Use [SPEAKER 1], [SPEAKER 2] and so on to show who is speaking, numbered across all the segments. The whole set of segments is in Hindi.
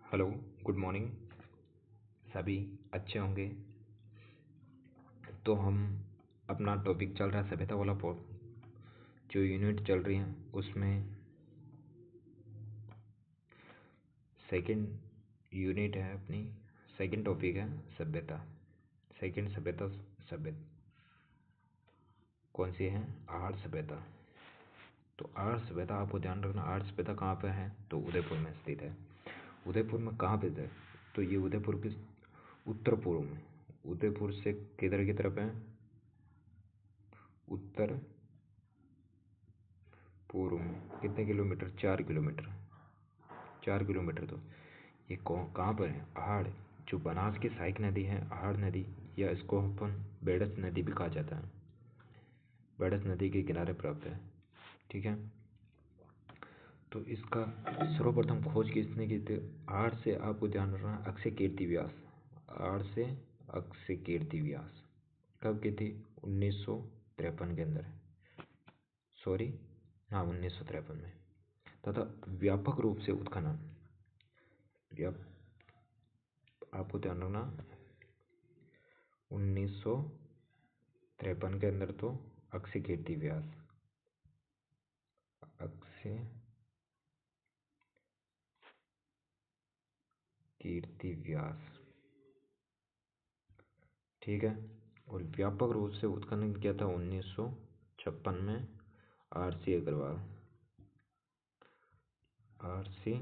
[SPEAKER 1] Hello, good morning. सभी अच्छे होंगे। तो हम अपना टॉपिक चल रहा है सभ्यता वाला जो यूनिट चल रही है उसमें सेकंड यूनिट है अपनी। सेकंड टॉपिक है सभ्यता। सेकंड सभ्यता सभ्यता कौन सी है? आर्य सभ्यता। तो आर्य सभ्यता आपको ध्यान रखना, आर्य सभ्यता कहाँ पे है? तो उदयपुर में स्थित है। उदयपुर में कहाँ पे है? तो ये उदयपुर के उत्तर पूर्व में, उदयपुर से किधर की तरफ है? उत्तर पूर्व में। कितने किलोमीटर? 4 किलोमीटर। 4 किलोमीटर। तो ये कहाँ पर है? आहड़। जो बनास की सहायक नदी है आहड़ नदी, या इसको अपन बेडस नदी भी कहा जाता है, बेडस नदी के किनारे प्राप्त है। ठीक है। तो इसका सर्वप्रथम खोज किसने की थी? आहड़ से आपको ध्यान रखना, अक्षय कीर्ति व्यास। आहड़ से अक्षय कीर्ति व्यास कब की थी? 1953 के अंदर। सॉरी, हाँ 1953 में। तथा व्यापक रूप से उत्खनन, आपको ध्यान रखना 1953 के अंदर तो अक्षय कीर्ति व्यास, अक्षय कीर्ति व्यास। ठीक है। और व्यापक रूप से उत्खनन किया था 1956 में आर.सी. अग्रवाल। आर.सी.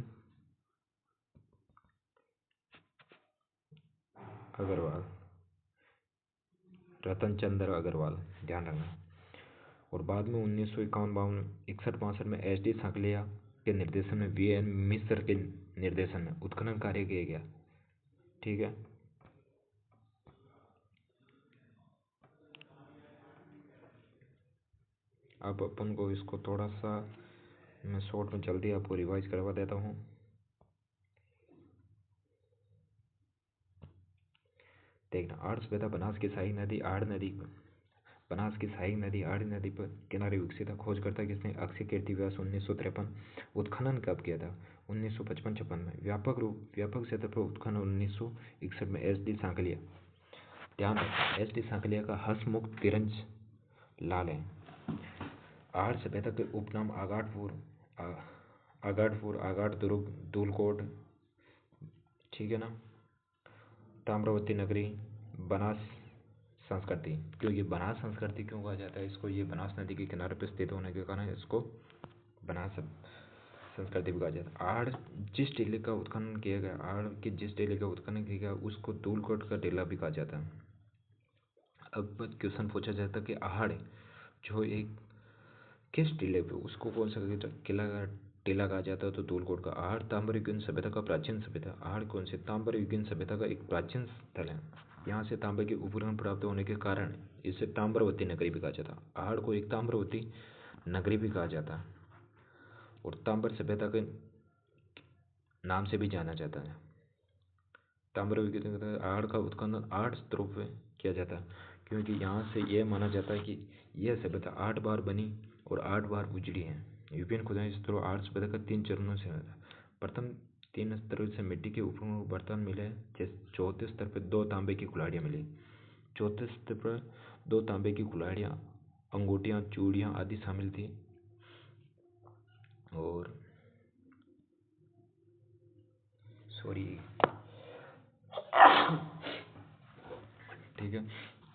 [SPEAKER 1] अग्रवाल, रतन चंद्र अग्रवाल, ध्यान रखना। और बाद में 1951, 61, 62 में एच.डी. सांकलिया के निर्देशन में वी.एन. मिश्र के निर्देशन में उत्खनन कार्य किया गया। ठीक है। अब अपन को इसको थोड़ा सा मैं शॉर्ट में जल्दी आपको रिवाइज करवा देता हूँ। देखना, आर्य सभ्यता बनास की सहायक नदी आड़ नदी, बनास की सहायक नदी आड़ी नदी पर किनारे विकसित है। खोजकर्ता किसने? अक्षय कीर्ति व्यास। 1953। उत्खनन कब किया था? 1955-56 में। व्यापक क्षेत्र पर उत्खनन 1961 में एच.डी. सांकलिया। ध्यान रखना, एच.डी. सांकलिया का हंसमुख तिरंज लाल है। आर्य सभ्यता के उपनाम आगाड़पुर, आगाड़ दुर्ग, धूलकोट, ठीक है ना, ताम्रवती नगरी, बनास संस्कृति। क्यों ये बनास संस्कृति क्यों कहा जाता है इसको? ये बनास नदी के किनारे पर स्थित होने के कारण इसको बनास संस्कृति भी कहा जाता है। आड़ जिस टीले का उत्खनन किया गया, आड़ के जिस टीले का उत्खनन किया गया उसको धूलकोट का टीला भी कहा जाता है। अब क्वेश्चन पूछा जाता है कि आहड़ जो एक किस टीले पे, उसको कौन सा किला का टीला कहा जाता है? तो धूलकोट का। आहड़ ताम्रयुगीन सभ्यता का प्राचीन सभ्यता। आहड़ कौन से? ताम्रयुगीन सभ्यता का एक प्राचीन स्थल है। यहाँ से तांबे के उपकरण प्राप्त होने के कारण इसे ताम्रवती नगरी भी कहा जाता है। आहड़ को एक ताम्रवती नगरी भी कहा जाता है और ताम्र सभ्यता के नाम से भी जाना जाता है। ताम्रयुगीन आहड़ का उत्खनन 8 स्तरों पे किया जाता है, क्योंकि यहाँ से यह माना जाता है कि यह सभ्यता 8 बार बनी और 8 बार उजड़ी है। विभिन्न खुदाई स्तरों आर्य सभ्यता का 3 चरणों से होता है। प्रथम 3 स्तरों से मिट्टी के उपकरण बर्तन मिले। जैसे चौथे स्तर पर 2 तांबे की कुल्हाड़ियाँ मिली। चौथे स्तर पर 2 तांबे की कुल्हाड़ियाँ, अंगूठियाँ, चूड़ियाँ आदि शामिल थी। और सॉरी, ठीक है,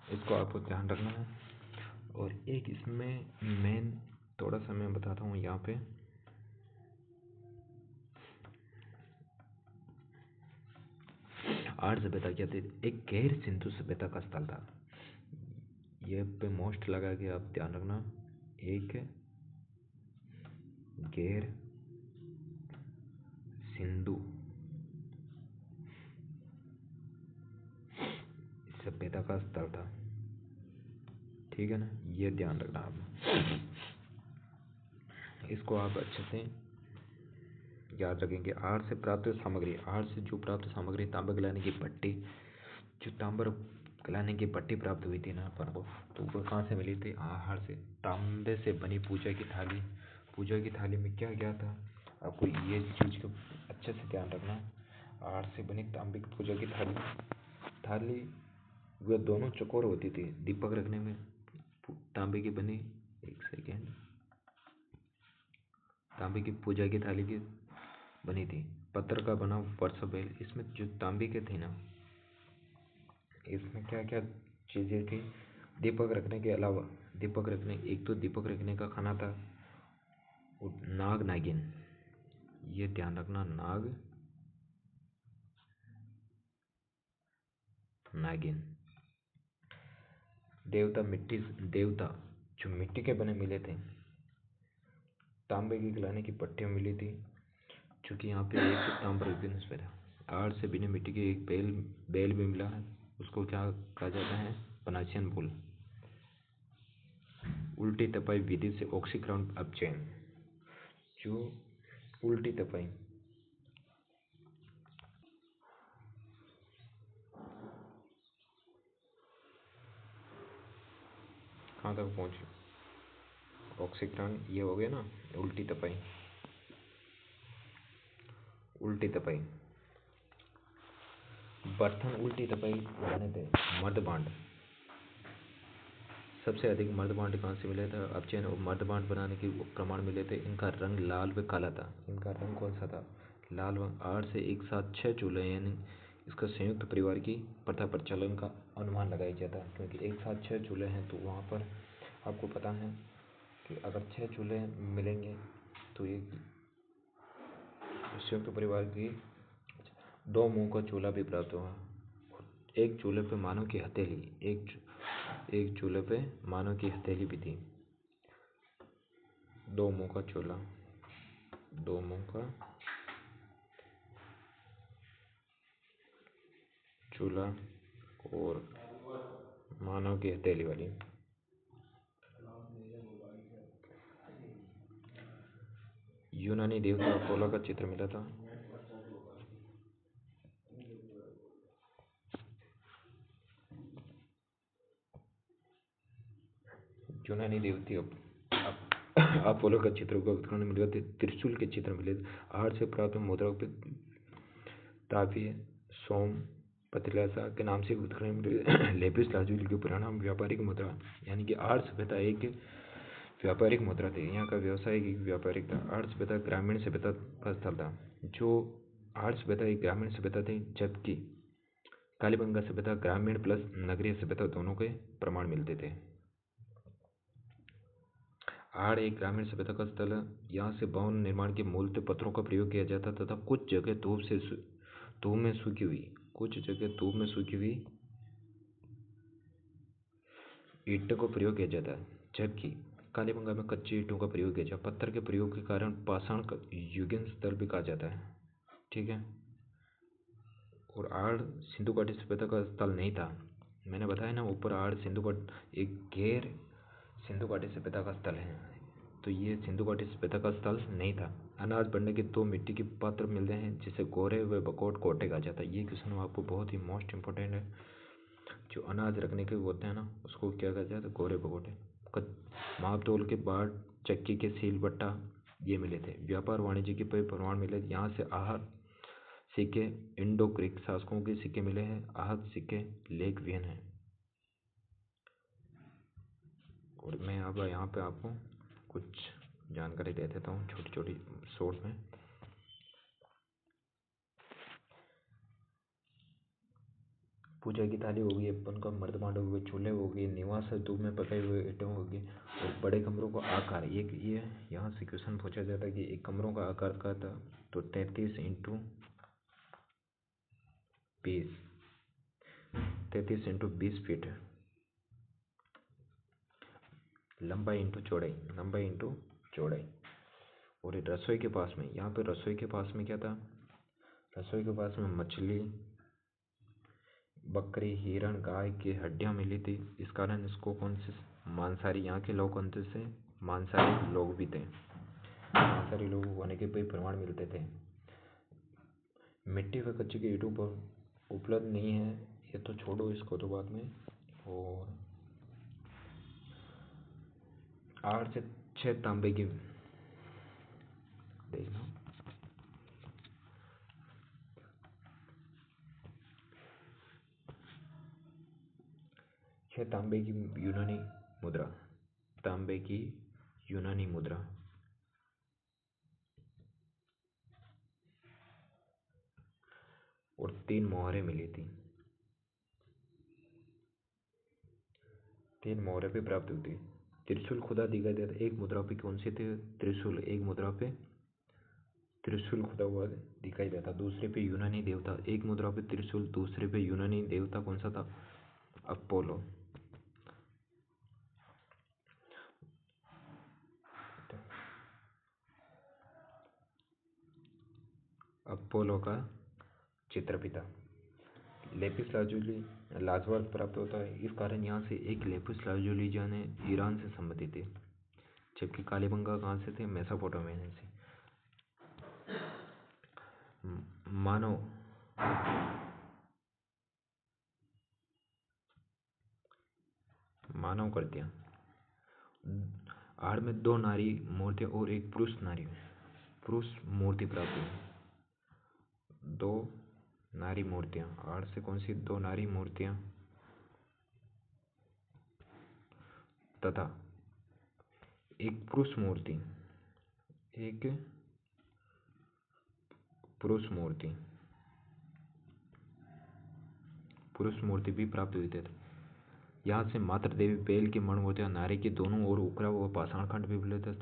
[SPEAKER 1] इसको आपको ध्यान रखना है। और एक इसमें मेन थोड़ा सा मैं बताता हूँ यहाँ पे। आर्य सभ्यता क्या थी? एक गैर सिंधु सभ्यता का स्थल था। ये पे मोस्ट लगा के आप ध्यान रखना, एक गैर सिंधु सभ्यता का स्थल था। ठीक है ना, ये ध्यान रखना आप। इसको आप अच्छे से याद रखेंगे। आर्य से प्राप्त सामग्री, आर्य से जो प्राप्त सामग्री, तांबा गलाने की भट्टी, जो तांबर गलाने की भट्टी प्राप्त हुई थी ना अपन को, तो वो कहाँ से मिली थी? आहड़ से। तांबे से बनी पूजा की थाली, पूजा की थाली में क्या क्या था? आपको ये चीज़ को अच्छे से ध्यान रखना। आड़ से बनी तांबे की पूजा की थाली थाली वह दोनों चौकोर होती थी। दीपक रखने में तांबे की बनी, एक सेकेंड, तांबे की पूजा की थाली की बनी थी। पत्थर का बना परसा बैल। इसमें जो तांबे के थे ना, इसमें क्या क्या चीज़ें थी दीपक रखने के अलावा? दीपक रखने, एक तो दीपक रखने का खाना था नाग नागिन, ये ध्यान रखना, नाग नागिन। देवता मिट्टी, देवता जो मिट्टी के बने मिले थे। तांबे की गिलाने की पट्टियाँ मिली थी, चूँकि यहाँ पे एक ताम्रविघ्न था। आड़ से बिने मिट्टी के एक बैल भी मिला है, उसको क्या कहा जाता है? पनाचियन बुल। उल्टी तपाई विधि से ऑक्सीक्रॉन अपचयन, जो उल्टी तपाई कहाँ तक पहुँची? ऑक्सीक्रॉन ये हो गया ना, उल्टी तपाई, उल्टी तपाई। बर्तन उल्टी तपाई बने थे मर्दबांड। सबसे अधिक मर्दबांड कहाँ से मिले थे? अपचयन और मर्दबांड बनाने के प्रमाण मिले थे। इनका रंग लाल व काला था। इनका रंग कौन सा था? लाल व आड़ से एक साथ 6 चूल्हे, यानी इसका संयुक्त परिवार की प्रथा प्रचलन का अनुमान लगाया जाता है, क्योंकि एक साथ 6 चूल्हे हैं तो वहाँ पर आपको पता है कि अगर 6 चूल्हे मिलेंगे तो एक संयुक्त परिवार की 2 मुंह का चूल्हा भी प्राप्त हुआ। एक चूल्हे पे मानव की हथेली, एक चूल्हे पे मानव की हथेली भी थी। 2 मुंह का चूल्हा, 2 मुंह का चूल्हा और मानव की हथेली वाली। यूनानी देवता अपोलो का चित्र मिला था। यूनानी देवती अपोलो का चित्र का उत्खनन मिला था। त्रिशूल के चित्र मिले थे। आहार से प्राप्त मुद्राओं पे तापीय सोम पतिलासा के नाम से उत्खनन मिले। लेपिस लाजुली के परिणाम व्यापारिक मुद्रा, यानी कि आर्य सभ्यता एक व्यापारिक मुद्रा थी। यहाँ का व्यवसाय एक व्यापारिक था। आर्य सभ्यता ग्रामीण सभ्यता का स्थल था। जो आर्य सभ्यता एक ग्रामीण सभ्यता थी, जबकि कालीबंगा सभ्यता ग्रामीण प्लस नगरीय सभ्यता दोनों के प्रमाण मिलते थे। आड़ एक ग्रामीण सभ्यता का स्थल है। यहाँ से भवन निर्माण के मूलतः पत्थरों का प्रयोग किया जाता तथा कुछ जगह धूप में सूखी हुई, कुछ जगह धूप में सूखी हुई ईंटों का प्रयोग किया जाता है, जबकि कालीबंगा में कच्ची ईंटों का प्रयोग किया जाता है। पत्थर के प्रयोग के कारण पाषाण युगीन स्थल भी कहा जाता है। ठीक है। और आड़ सिंधु घाटी सभ्यता का स्थल नहीं था। मैंने बताया ना ऊपर, आड़ सिंधु घाटी एक गैर सिंधु घाटी सभ्यता का स्थल है, तो ये सिंधु घाटी सभ्यता का स्थल नहीं था। अनाज बनने के 2 मिट्टी के पात्र मिलते हैं, जिसे गोरे व बकोट कोटे कहा जाता है। ये क्वेश्चन आपको बहुत ही मोस्ट इंपॉर्टेंट है। जो अनाज रखने के होते हैं ना, उसको क्या कहा जाता है? गोरे बकोटे। माप तोल के बाद चक्की के सील बट्टा ये मिले थे। व्यापार वाणिज्य के प्रमाण मिले। यहाँ से आहत सिक्के इंडो ग्रीक शासकों के सिक्के मिले हैं। आहत सिक्के लेख वियन है। और मैं अब यहाँ पे आपको कुछ जानकारी दे देता हूँ छोटी छोटी शॉर्ट में। पूजा की थाली हो गई, अपन का मर्दमांड हो गए, चूल्हे हो गए, निवास धूप में पकाए हुए ईंटों हो गए। और बड़े कमरों का आकार, एक ये यहाँ से क्वेश्चन पूछा जाता है कि एक कमरों का आकार क्या था? तो 33 इंटू 20, 33 इंटू 20 फीट लंबाई इंटू चौड़ाई, लंबाई इंटू चौड़ाई। और रसोई के पास में, यहाँ पे रसोई के पास में क्या था? रसोई के पास में मछली, बकरी, हिरण, गाय की हड्डियां मिली थी। इस कारण इसको कौन से मांसाहारी, यहाँ के लोग कौन से मांसाहारी लोग भी थे। मांसाहारी लोग होने के भी प्रमाण मिलते थे। मिट्टी व कच्चे के ईंटों पर उपलब्ध नहीं है, ये तो छोड़ो, इसको तो बाद में। और 8 से 6 तांबे की देखना, 6 तांबे की यूनानी मुद्रा, तांबे की यूनानी मुद्रा। और 3 मोहरें मिली थी, 3 मोहरें भी प्राप्त हुई थी। त्रिशूल खुदा दिखाई देता, एक मुद्रा पे कौन से थे त्रिशूल, एक मुद्रा पे त्रिशूल खुदा हुआ दिखाई देता। दूसरे पे यूनानी देवता, एक मुद्रा पे त्रिशूल, दूसरे पे यूनानी देवता कौन सा था, अपोलो। अपोलो का चित्रपिता। लेपिस लाजुली लाजवाब प्राप्त होता है, इस कारण यहाँ से एक लेपिस लाजुली जो है ईरान से संबंधित थे, जबकि कालीबंगा कहाँ से थे, मेसोपोटामिया से। मानव मानव कृतियाँ, आड़ में 2 नारी मूर्तियाँ और एक पुरुष मूर्ति प्राप्त हुई। 2 नारी मूर्तियाँ, आड़ से कौन सी 2 नारी मूर्तियाँ तथा एक पुरुष मूर्ति, एक पुरुष मूर्ति भी प्राप्त हुई थे। यहाँ से मात्र देवी बेल की मणिमूर्तियाँ, नारी के दोनों ओर उकरा हुआ पाषाण खंड भी मिले थे।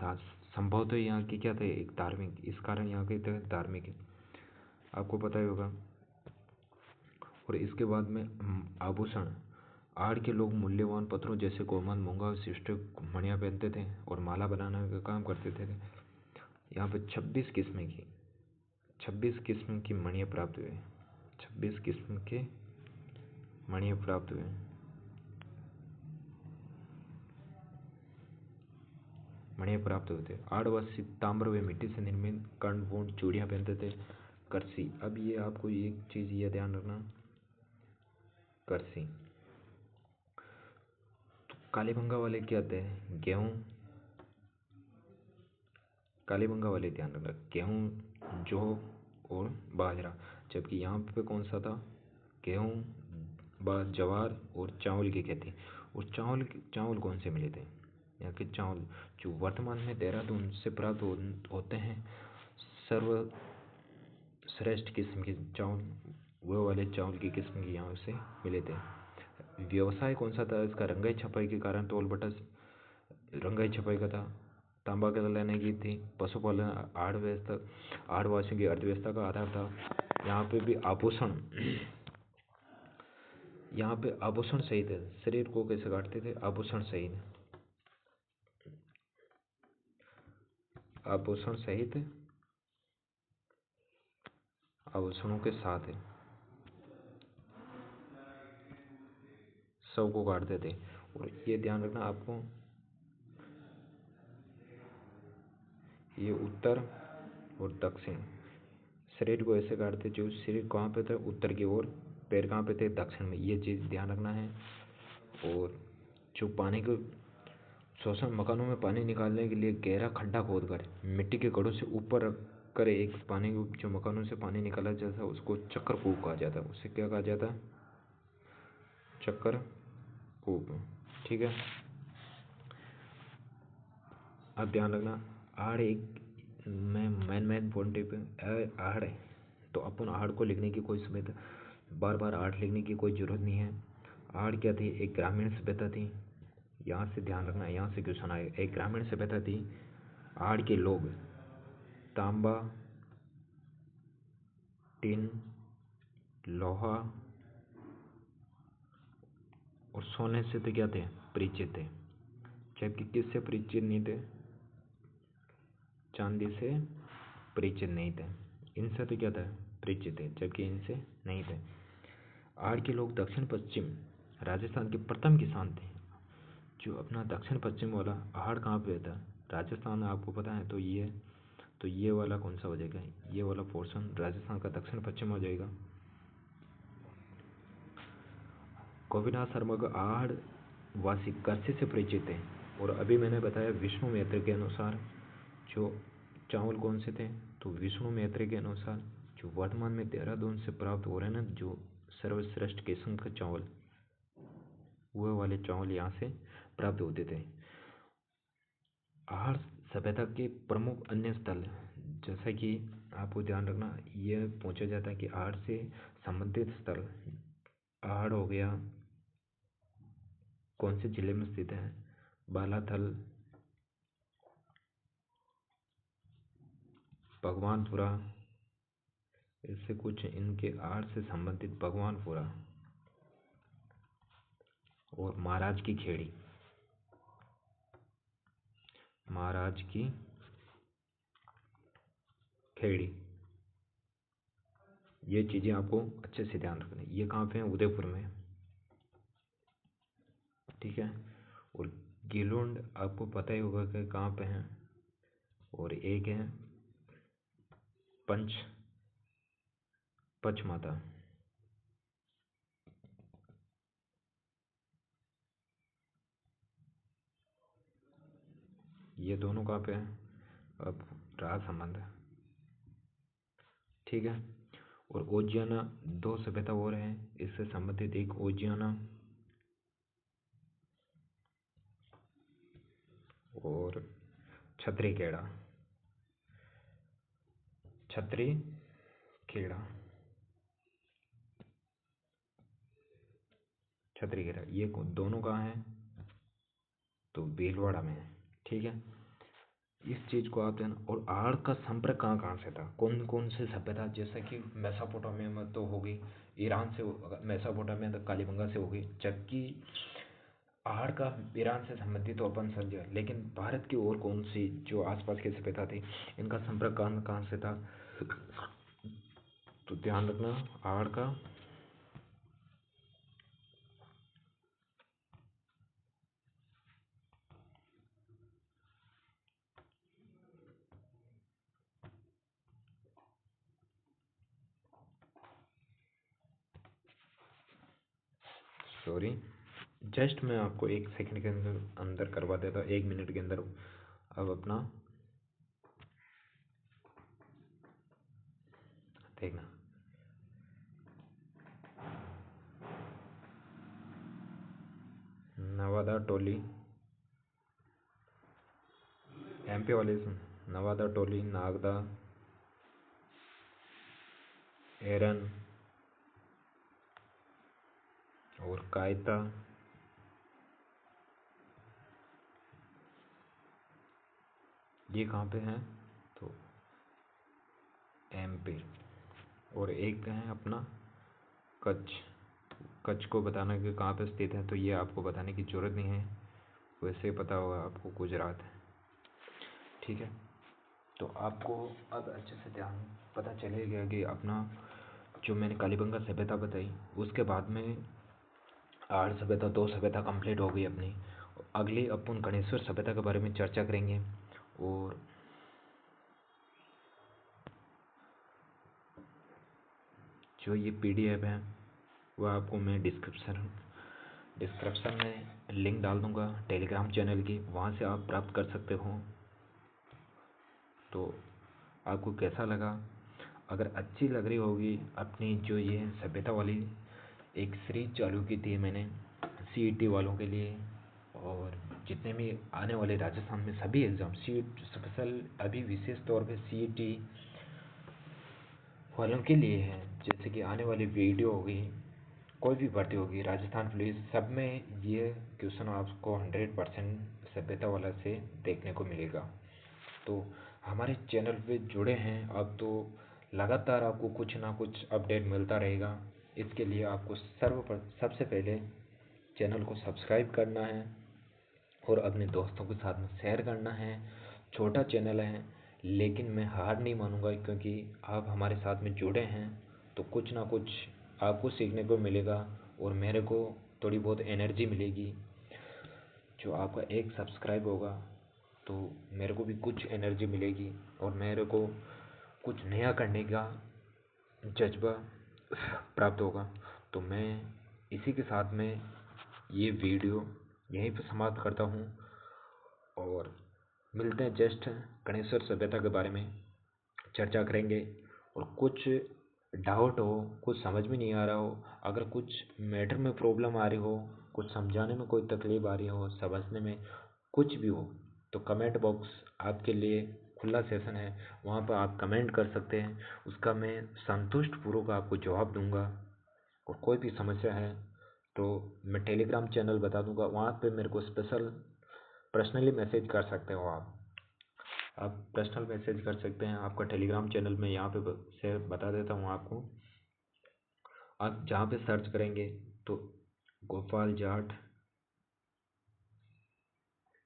[SPEAKER 1] संभवतः यहाँ की क्या थे, एक धार्मिक, इस कारण यहाँ के थे धार्मिक है, आपको पता ही होगा। और इसके बाद में आभूषण, आड़ के लोग मूल्यवान पत्थरों जैसे कोमल, मूंगा, शिष्ट मणियाँ पहनते थे और माला बनाने का काम करते थे। यहाँ पे 26 किस्म की मणियाँ प्राप्त हुए, 26 किस्म के मणियाँ प्राप्त हुए। मणियाँ प्राप्त हुए थे। आदिवासी ताम्र व मिट्टी से निर्मित कर्णपूर्ण चूड़ियाँ पहनते थे। करसी, अब ये आपको एक चीज़ ये ध्यान रखना, करसी। तो कालीबंगा वाले क्या थे, गेहूँ, कालीबंगा वाले ध्यान रखना गेहूँ, जौ और बाजरा, जबकि यहाँ पे कौन सा था, गेहूँ, ज्वार और चावल की खेती। और चावल कौन से मिले थे, यहाँ के चावल जो वर्तमान में देहरादून से प्राप्त होते हैं, सर्वश्रेष्ठ किस्म के चावल, वो वाले चावल की किस्म के यहाँ से मिले थे। व्यवसाय कौन सा था इसका, रंगाई छपाई के कारण तोल बटा रंगाई छपाई का था। तांबा के लेने की थी, पशुपालन आदिवासियों की अर्थव्यवस्था का आधार था। यहाँ पे भी आभूषण, यहाँ पे आभूषण सहित है, शरीर को कैसे काटते थे, आभूषण सहित, आभूषण सहित, आभूषणों के साथ है, सब को काटते थे। और ये ध्यान रखना आपको, ये उत्तर और दक्षिण, शरीर को ऐसे काटते, जो शरीर कहाँ पे था, उत्तर की ओर, पैर कहाँ पे थे, दक्षिण में, ये चीज़ ध्यान रखना है। और जो पानी को शोषण, मकानों में पानी निकालने के लिए गहरा खड्डा खोदकर मिट्टी के घड़ों से ऊपर रख कर एक पानी को, जो मकानों से पानी निकाला जाता है, उसको चक्कर कूप कहा जाता है। उसे क्या कहा जाता है, चक्कर कूप, ठीक है। अब ध्यान रखना, आड़ एक मेन पॉइंट पे आड़ है, तो अपन आड़ को लिखने की कोई समय बार बार आड़ लिखने की कोई ज़रूरत नहीं है। आड़ क्या थी, एक ग्रामीण सभ्यता थी। यहाँ से ध्यान रखना, यहाँ से क्वेश्चन आएगा, एक ग्रामीण सभ्यता थी। आड़ के लोग तांबा, टिन, लोहा और सोने से तो क्या थे, परिचित थे, जबकि किससे परिचित नहीं थे, चांदी से परिचित नहीं थे। इनसे तो क्या था, परिचित थे, जबकि इनसे नहीं थे। आड़ के लोग दक्षिण पश्चिम राजस्थान के प्रथम किसान थे। जो अपना दक्षिण पश्चिम वाला आड़ कहाँ पे था, राजस्थान में, आपको पता है। तो ये वाला कौन सा हो जाएगा, ये वाला पोर्शन राजस्थान का दक्षिण पश्चिम हो जाएगा। गोपीनाथ शर्मा का आड़ वासी करसी से परिचित है। और अभी मैंने बताया विष्णु मैत्र के अनुसार जो चावल कौन से थे, तो विष्णु मैत्र के अनुसार जो वर्तमान में देहरादून से प्राप्त हो रहे हैं ना, जो सर्वश्रेष्ठ किस्म का चावल, वो वाले चावल यहाँ से प्राप्त होते थे। आहड़ सभ्यता के प्रमुख अन्य स्थल, जैसा कि आपको ध्यान रखना, यह पूछा जाता है कि आहड़ से संबंधित स्थल। आहड़ हो गया, कौन से जिले में स्थित है? बालाथल, भगवानपुरा, इससे कुछ इनके आहड़ से संबंधित भगवानपुरा और महाराज की खेड़ी। महाराज की खेड़ी, ये चीज़ें आपको अच्छे से ध्यान रखनी। ये कहाँ पे है? उदयपुर में, ठीक है। और गिलोंड आपको पता ही होगा कि कहाँ पे है। और एक है पचमाता, ये दोनों कहाँ पे हैं? अब रहा संबंध, ठीक है। और ओजियाना, दो सभ्यता और हैं इससे संबंधित, एक ओजियाना और छत्रीखेड़ा। छत्रीखेड़ा, छत्रीखेड़ा, ये दोनों कहाँ हैं? तो भीलवाड़ा में है, ठीक है। इस चीज़ को आप देना। और आहड़ का संपर्क कहाँ कहाँ से था, कौन कौन से सभ्यता, जैसा कि मेसोपोटामिया में तो होगी, ईरान से, मेसोपोटामिया तो कालीबंगा से होगी, जबकि आहड़ का ईरान से संबंधित तो अपन समझे, लेकिन भारत की और कौन सी जो आसपास की सभ्यता थी, इनका संपर्क कहाँ कहाँ से था? तो ध्यान रखना, आहड़ का सॉरी, जस्ट मैं आपको 1 सेकंड के अंदर अंदर करवा देता हूँ, 1 मिनट के अंदर। अब अपना देखना, नवादा टोली, एमपी वाले से, नवादा टोली, नागदा, एरन और कायता, ये कहाँ पे हैं? तो एमपी। और एक है अपना कच्छ। कच्छ को बताना कि कहाँ पे स्थित है, तो ये आपको बताने की ज़रूरत नहीं है, वैसे पता होगा आपको, गुजरात है, ठीक है। तो आपको अब अच्छे से ध्यान पता चलेगा कि अपना जो मैंने कालीबंगा सभ्यता बताई, उसके बाद में आहड़ सभ्यता, दो सभ्यता कंप्लीट हो गई अपनी। अगली अपन गणेश्वर सभ्यता के बारे में चर्चा करेंगे। और जो ये पीडीएफ है वो आपको मैं डिस्क्रिप्शन में लिंक डाल दूँगा टेलीग्राम चैनल की, वहाँ से आप प्राप्त कर सकते हो। तो आपको कैसा लगा? अगर अच्छी लग रही होगी अपनी जो ये सभ्यता वाली एक सीरीज चालू की थी मैंने सीईटी वालों के लिए, और जितने भी आने वाले राजस्थान में सभी एग्ज़ाम, सी स्पेशल अभी विशेष तौर पे सीईटी वालों के लिए है, जैसे कि आने वाली वीडियो होगी, कोई भी भर्ती होगी, राजस्थान पुलिस, सब में ये क्वेश्चन आपको 100% सभ्यता वाला से देखने को मिलेगा। तो हमारे चैनल पे जुड़े हैं अब, तो लगातार आपको कुछ ना कुछ अपडेट मिलता रहेगा। इसके लिए आपको सबसे पहले चैनल को सब्सक्राइब करना है और अपने दोस्तों के साथ में शेयर करना है। छोटा चैनल है, लेकिन मैं हार नहीं मानूंगा, क्योंकि आप हमारे साथ में जुड़े हैं तो कुछ ना कुछ आपको सीखने को मिलेगा और मेरे को थोड़ी बहुत एनर्जी मिलेगी। जो आपका एक सब्सक्राइब होगा तो मेरे को भी कुछ एनर्जी मिलेगी और मेरे को कुछ नया करने का जज्बा प्राप्त होगा। तो मैं इसी के साथ में ये वीडियो यहीं पर समाप्त करता हूँ और मिलते हैं जस्ट गणेश्वर सभ्यता के बारे में चर्चा करेंगे। और कुछ डाउट हो, कुछ समझ में नहीं आ रहा हो, अगर कुछ मैटर में प्रॉब्लम आ रही हो कुछ समझाने में कोई तकलीफ आ रही हो, समझने में कुछ भी हो, तो कमेंट बॉक्स आपके लिए खुला सेशन है, वहाँ पर आप कमेंट कर सकते हैं। उसका मैं संतुष्टपूर्वक आपको जवाब दूंगा। और कोई भी समस्या है तो मैं टेलीग्राम चैनल बता दूंगा, वहाँ पे मेरे को स्पेशल पर्सनली मैसेज कर सकते हो। आप पर्सनल मैसेज कर सकते हैं। आपका टेलीग्राम चैनल मैं यहाँ पे से बता देता हूँ आपको। आप जहाँ पे सर्च करेंगे तो गोपाल जाट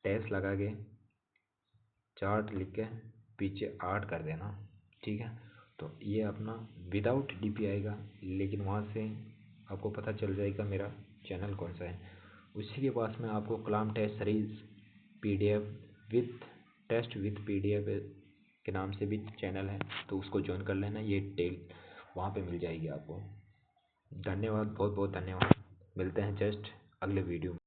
[SPEAKER 1] डैश लगा के चार्ट लिख के पीछे 8 कर देना, ठीक है। तो ये अपना विदाउट डीपी आएगा, लेकिन वहाँ से आपको पता चल जाएगा मेरा चैनल कौन सा है। उसी के पास में आपको Kalam test series PDF with PDF के नाम से भी चैनल है, तो उसको ज्वाइन कर लेना। ये डिटेल वहाँ पे मिल जाएगी आपको। धन्यवाद, बहुत बहुत धन्यवाद। मिलते हैं जस्ट अगले वीडियो में।